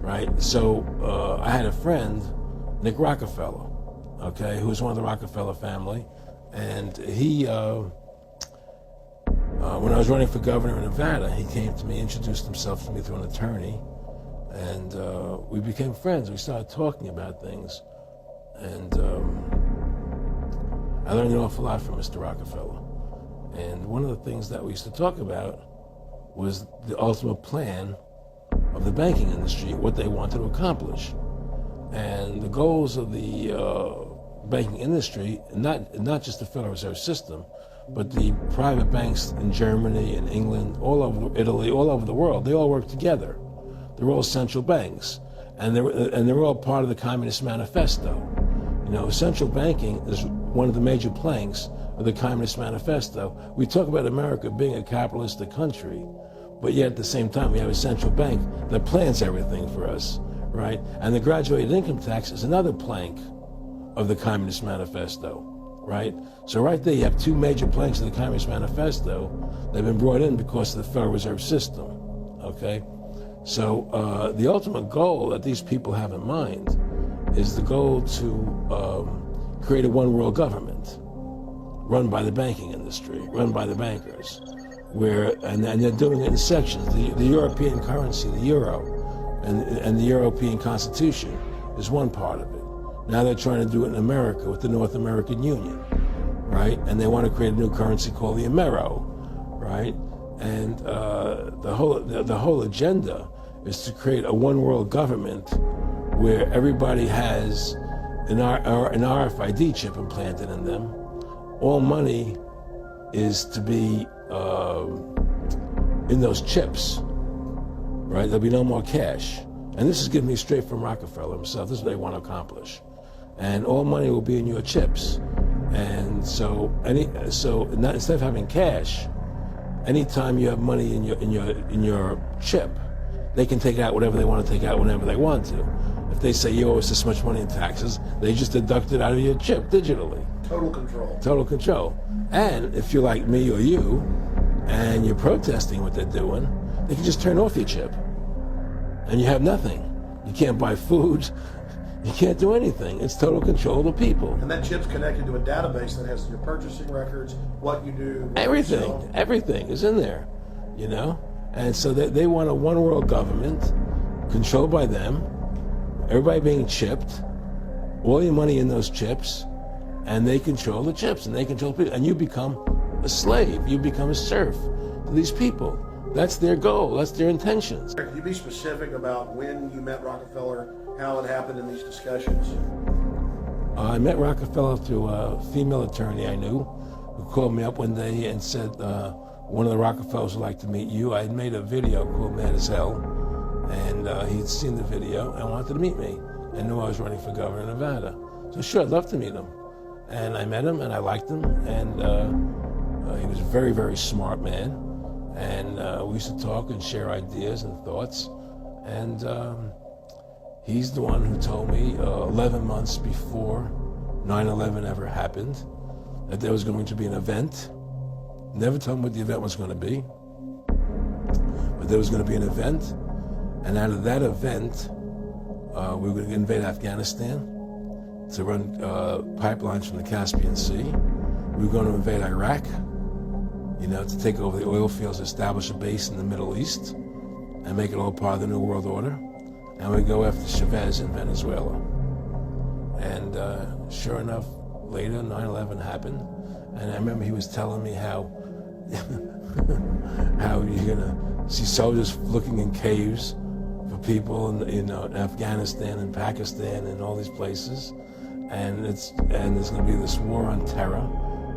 right? So I had a friend, Nick Rockefeller, okay, who was one of the Rockefeller family, and he, when I was running for governor in Nevada, he came to me, introduced himself to me through an attorney, and we became friends. We started talking about things, and I learned an awful lot from Mr. Rockefeller. And one of the things that we used to talk about was the ultimate plan of the banking industry, what they wanted to accomplish. And the goals of the banking industry, not just the Federal Reserve System, but the private banks in Germany and England, all over Italy, all over the world, they all work together. They're all central banks, and they're all part of the Communist Manifesto. You know, central banking is one of the major planks of the Communist Manifesto. We talk about America being a capitalistic country, but yet at the same time we have a central bank that plans everything for us, right? And the graduated income tax is another plank of the Communist Manifesto, right? So right there you have two major planks of the Communist Manifesto that have been brought in because of the Federal Reserve System, okay? So the ultimate goal that these people have in mind is the goal to create a one world government run by the banking industry, run by the bankers, and they're doing it in sections. The European currency, the euro, and the European Constitution is one part of it. Now they're trying to do it in America with the North American Union, right? And they want to create a new currency called the Amero, right? And the whole agenda is to create a one world government where everybody has an RFID chip implanted in them. All money is to be in those chips, right? There'll be no more cash. And this is given me straight from Rockefeller himself. This is what they want to accomplish. And all money will be in your chips. And so instead of having cash, anytime you have money in your chip, they can take out whatever they want to take out whenever they want to. If they say you owe us this much money in taxes, they just deduct it out of your chip digitally. Total control. Total control. And if you're like me or you, and you're protesting what they're doing, they can just turn off your chip. And you have nothing. You can't buy food. You can't do anything. It's total control of the people. And that chip's connected to a database that has your purchasing records, what you do, Everything is in there, you know? And so they want a one world government controlled by them, everybody being chipped, all your money in those chips, and they control the chips, and they control people, and you become a slave, you become a serf to these people. That's their goal, that's their intentions. Can you be specific about when you met Rockefeller, how it happened in these discussions? I met Rockefeller through a female attorney I knew who called me up one day and said, one of the Rockefellers would like to meet you. I had made a video called Mad as Hell, and he'd seen the video and wanted to meet me and knew I was running for governor of Nevada. So sure, I'd love to meet him. And I met him and I liked him, and he was a very, very smart man. And we used to talk and share ideas and thoughts. And he's the one who told me 11 months before 9/11 ever happened that there was going to be an event. Never told me what the event was going to be, but there was going to be an event. And out of that event, we were going to invade Afghanistan to run pipelines from the Caspian Sea. We were going to invade Iraq, you know, to take over the oil fields, establish a base in the Middle East, and make it all part of the New World Order. And we go after Chavez in Venezuela. And sure enough, later 9/11 happened, and I remember he was telling me how how you're gonna see soldiers looking in caves for people in Afghanistan and Pakistan and all these places, and there's gonna be this war on terror,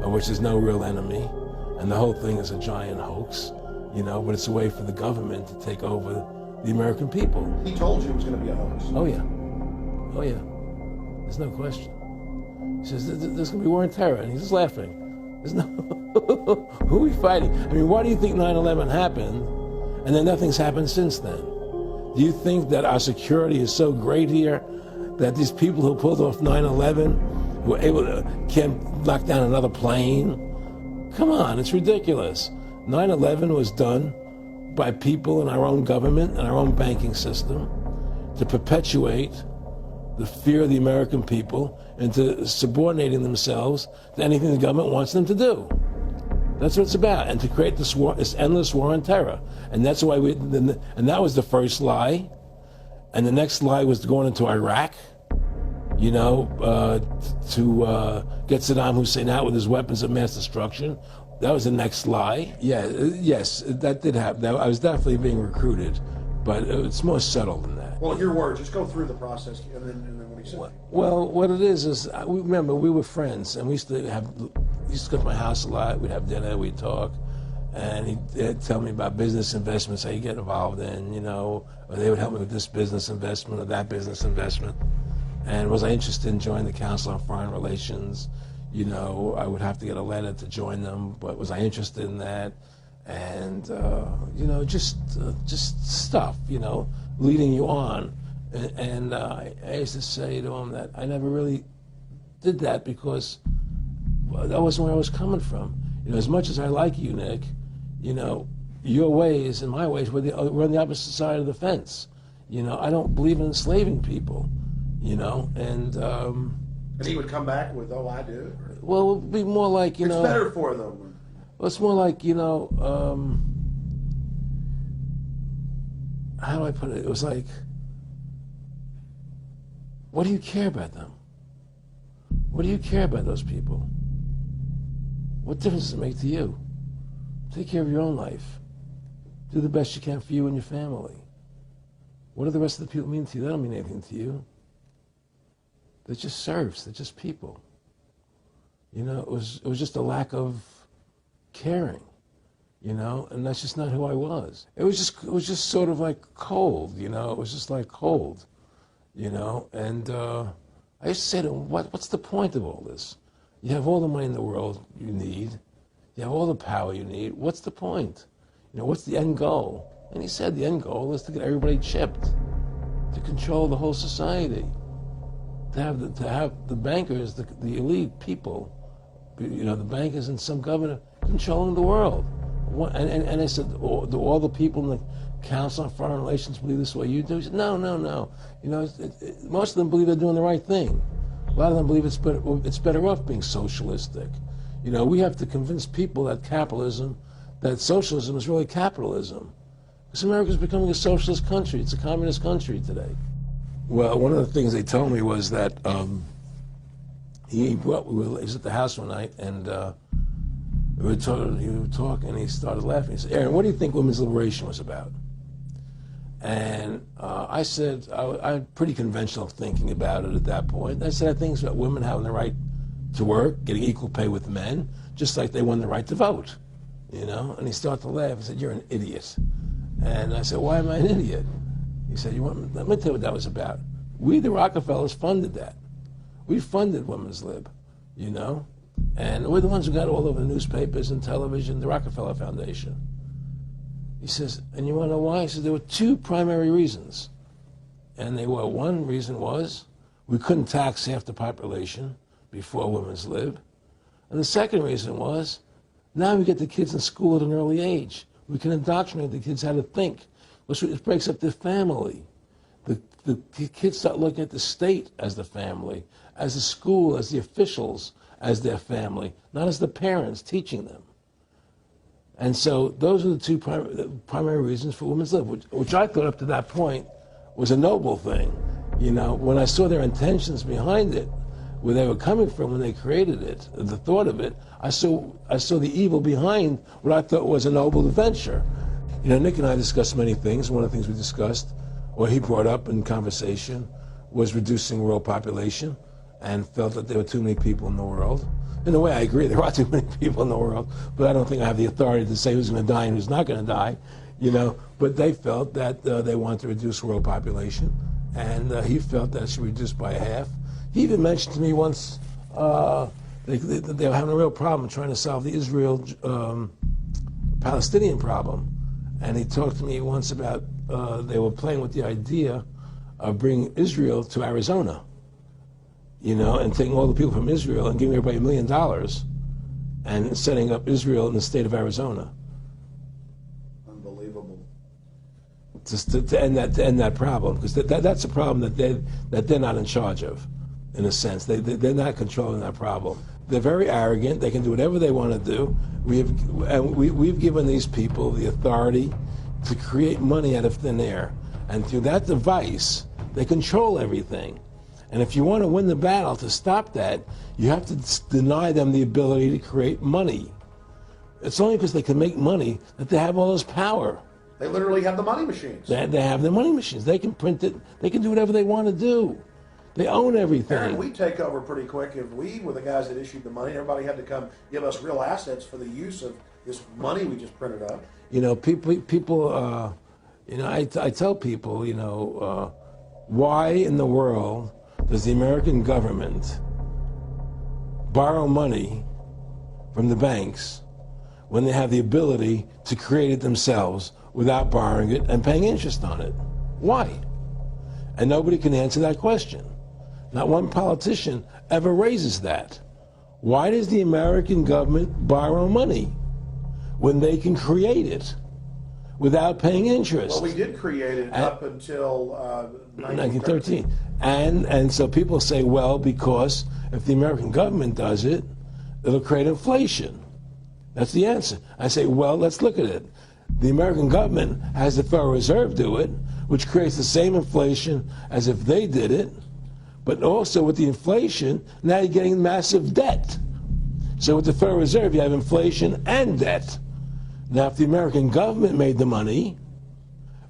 of which there's no real enemy, and the whole thing is a giant hoax, you know, but it's a way for the government to take over the American people. He told you it was going to be a hoax. Oh yeah, oh yeah, there's no question. He says there's going to be war on terror, and he's just laughing. There's no, who are we fighting? I mean, why do you think 9/11 happened, and then nothing's happened since then? Do you think that our security is so great here that these people who pulled off 9/11 were able to can't knock down another plane? Come on, it's ridiculous. 9/11 was done by people in our own government and our own banking system to perpetuate the fear of the American people into subordinating themselves to anything the government wants them to do. That's what it's about, and to create this war, this endless war on terror. And that's why and that was the first lie. And the next lie was going into Iraq, to get Saddam Hussein out with his weapons of mass destruction. That was the next lie. Yes, that did happen. I was definitely being recruited, but it's more subtle than that. Well, your words. Just go through the process, and then what he said. Well, what it is remember we were friends, and we used to go to my house a lot. We'd have dinner, we'd talk, and he'd tell me about business investments, how you get involved in, or they would help me with this business investment or that business investment. And was I interested in joining the Council on Foreign Relations? I would have to get a letter to join them, but was I interested in that? And just stuff, leading you on. And I used to say to him that I never really did that because that wasn't where I was coming from. As much as I like you, Nick, your ways and my ways we're on the opposite side of the fence. I don't believe in enslaving people, And he would come back with, "Oh, I do." Well, it would be more like, It's better for them. Well, it's more like, how do I put it? It was like, what do you care about them? What do you care about those people? What difference does it make to you? Take care of your own life. Do the best you can for you and your family. What do the rest of the people mean to you? They don't mean anything to you. They're just serfs. They're just people. It was just a lack of caring, and that's just not who I was. It was just sort of like cold, it was just like cold, and I used to say to him, what's the point of all this? You have all the money in the world you need. You have all the power you need. What's the point? What's the end goal? And he said the end goal is to get everybody chipped, to control the whole society, to have the bankers, the elite people, the bankers and some governor controlling the world. And I said, do all the people in the Council on Foreign Relations believe this way you do? He said, no. Most of them believe they're doing the right thing. A lot of them believe it's better off being socialistic. We have to convince people that socialism is really capitalism. Because America's becoming a socialist country. It's a communist country today. Well, one of the things they told me was that he was at the house one night, and he would talk, and he started laughing. He said, "Aaron, what do you think women's liberation was about?" And I said, I had pretty conventional thinking about it at that point. I said, I think it's about women having the right to work, getting equal pay with men, just like they won the right to vote, And he started to laugh. He said, "You're an idiot." And I said, "Why am I an idiot?" He said, let me tell you what that was about. We, the Rockefellers, funded that. We funded Women's Lib, And we're the ones who got all over the newspapers and television, the Rockefeller Foundation. He says, and you want to know why? He says, there were two primary reasons. And one reason was we couldn't tax half the population before Women's Lib. And the second reason was now we get the kids in school at an early age. We can indoctrinate the kids how to think. It breaks up the family. The kids start looking at the state as the family, as the school, as the officials, as their family, not as the parents teaching them. And so those are the two primary reasons for Women's Lib, which I thought up to that point was a noble thing. When I saw their intentions behind it, where they were coming from when they created it, the thought of it, I saw the evil behind what I thought was a noble venture. Nick and I discussed many things. One of the things we discussed, or he brought up in conversation, was reducing world population, and felt that there were too many people in the world. In a way, I agree, there are too many people in the world, but I don't think I have the authority to say who's going to die and who's not going to die, But they felt that they wanted to reduce world population, and he felt that it should be reduced by half. He even mentioned to me once they were having a real problem trying to solve the Israel-Palestinian problem. And he talked to me once about they were playing with the idea of bringing Israel to Arizona, and taking all the people from Israel and giving everybody $1 million and setting up Israel in the state of Arizona. Unbelievable. to end that problem, because that's a problem that they're not in charge of, in a sense. They're not controlling that problem. They're very arrogant. They can do whatever they want to do. We've given these people the authority to create money out of thin air, and through that device, they control everything. And if you want to win the battle to stop that, you have to deny them the ability to create money. It's only because they can make money that they have all this power. They literally have the money machines. They have the money machines. They can print it. They can do whatever they want to do. They own everything. Aaron, we take over pretty quick. If we were the guys that issued the money, everybody had to come give us real assets for the use of this money we just printed up. You know, people. I tell people, why in the world does the American government borrow money from the banks when they have the ability to create it themselves without borrowing it and paying interest on it? Why? And nobody can answer that question. Not one politician ever raises that. Why does the American government borrow money when they can create it without paying interest? Well, we did create it up until 1913. And so people say, well, because if the American government does it, it'll create inflation. That's the answer. I say, well, let's look at it. The American government has the Federal Reserve do it, which creates the same inflation as if they did it, but also with the inflation, now you're getting massive debt. So with the Federal Reserve, you have inflation and debt. Now, if the American government made the money,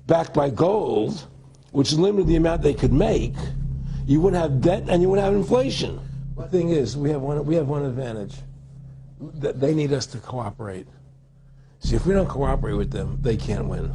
backed by gold, which limited the amount they could make, you wouldn't have debt and you wouldn't have inflation. The thing is, we have one advantage. They need us to cooperate. See, if we don't cooperate with them, they can't win.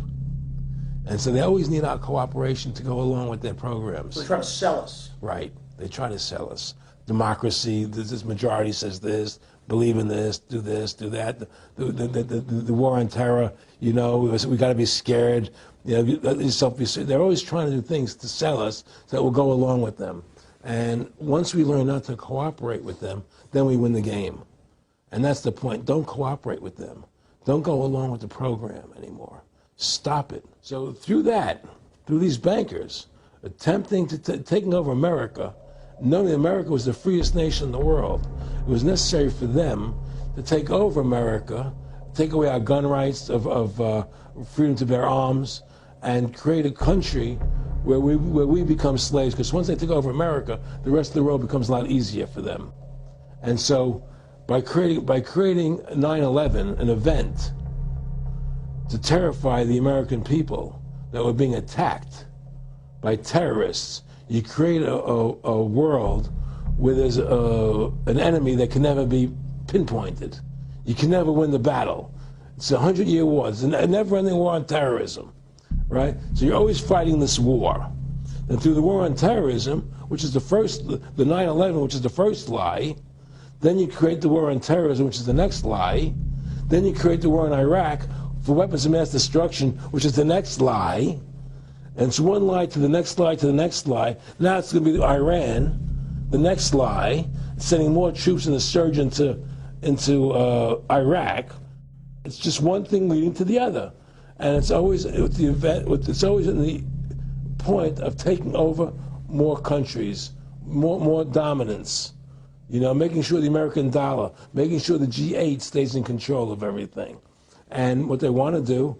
And so they always need our cooperation to go along with their programs. So they try to sell us. Right. They try to sell us. Democracy, this majority says this, believe in this, do that. The war on terror, we got to be scared. They're always trying to do things to sell us so that we'll go along with them. And once we learn not to cooperate with them, then we win the game. And that's the point. Don't cooperate with them. Don't go along with the program anymore. Stop it. So through these bankers attempting to taking over America, knowing that America was the freest nation in the world, it was necessary for them to take over America, take away our gun rights of freedom to bear arms, and create a country where we become slaves. Because once they take over America, the rest of the world becomes a lot easier for them. And so by creating 9/11, an event to terrify the American people that were being attacked by terrorists, you create a world where there's an enemy that can never be pinpointed. You can never win the battle. It's a 100-year war. It's a never-ending war on terrorism, right? So you're always fighting this war. And through the war on terrorism, which is the 9/11, which is the first lie, then you create the war on terrorism, which is the next lie. Then you create the war in Iraq for weapons of mass destruction, which is the next lie. And it's one lie to the next lie to the next lie. Now it's going to be Iran, the next lie, sending more troops and a surge into Iraq. It's just one thing leading to the other. And it's always it's always in the point of taking over more countries, more dominance. Making sure the American dollar, making sure the G8 stays in control of everything. And what they want to do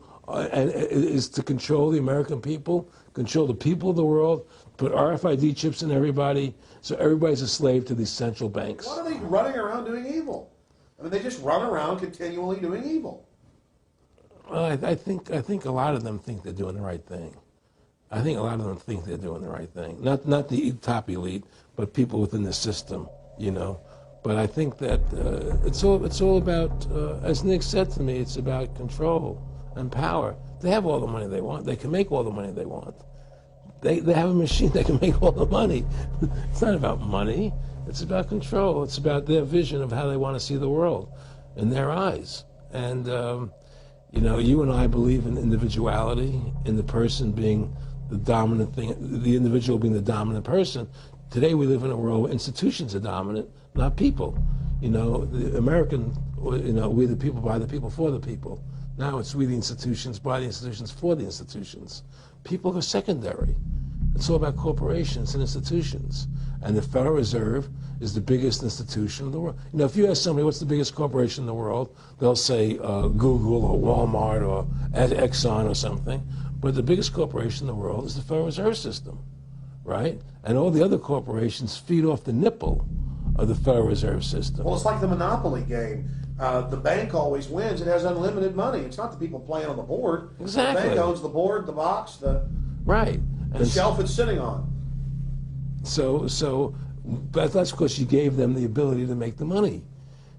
is to control the American people, control the people of the world, put RFID chips in everybody, so everybody's a slave to these central banks. What are they running around doing evil? I mean, they just run around continually doing evil. I think a lot of them think they're doing the right thing. I think a lot of them think they're doing the right thing. Not the top elite, but people within the system. But I think that it's all about, as Nick said to me, it's about control and power. They have all the money they want. They can make all the money they want. They have a machine that can make all the money. It's not about money. It's about control. It's about their vision of how they want to see the world in their eyes. And, you and I believe in individuality, in the person being the dominant thing, the individual being the dominant person. Today we live in a world where institutions are dominant, not people. The American, we the people, by the people, for the people. Now it's we the institutions, by the institutions, for the institutions. People are secondary. It's all about corporations and institutions. And the Federal Reserve is the biggest institution in the world. You know, if you ask somebody what's the biggest corporation in the world, they'll say Google or Walmart or Exxon or something. But the biggest corporation in the world is the Federal Reserve System, right? And all the other corporations feed off the nipple of the Federal Reserve System. Well, it's like the Monopoly game. The bank always wins. It has unlimited money. It's not the people playing on the board. Exactly. The bank owns the board, the box, the right. the shelf it's sitting on. But that's because you gave them the ability to make the money.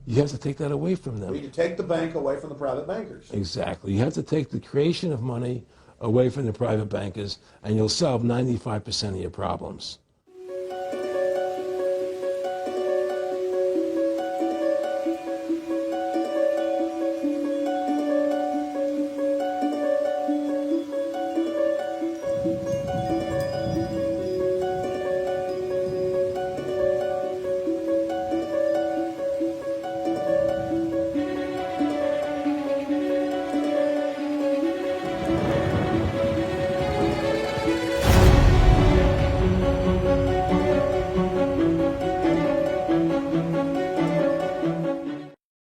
You have to take that away from them. We need to take the bank away from the private bankers. Exactly. You have to take the creation of money away from the private bankers, and you'll solve 95% of your problems.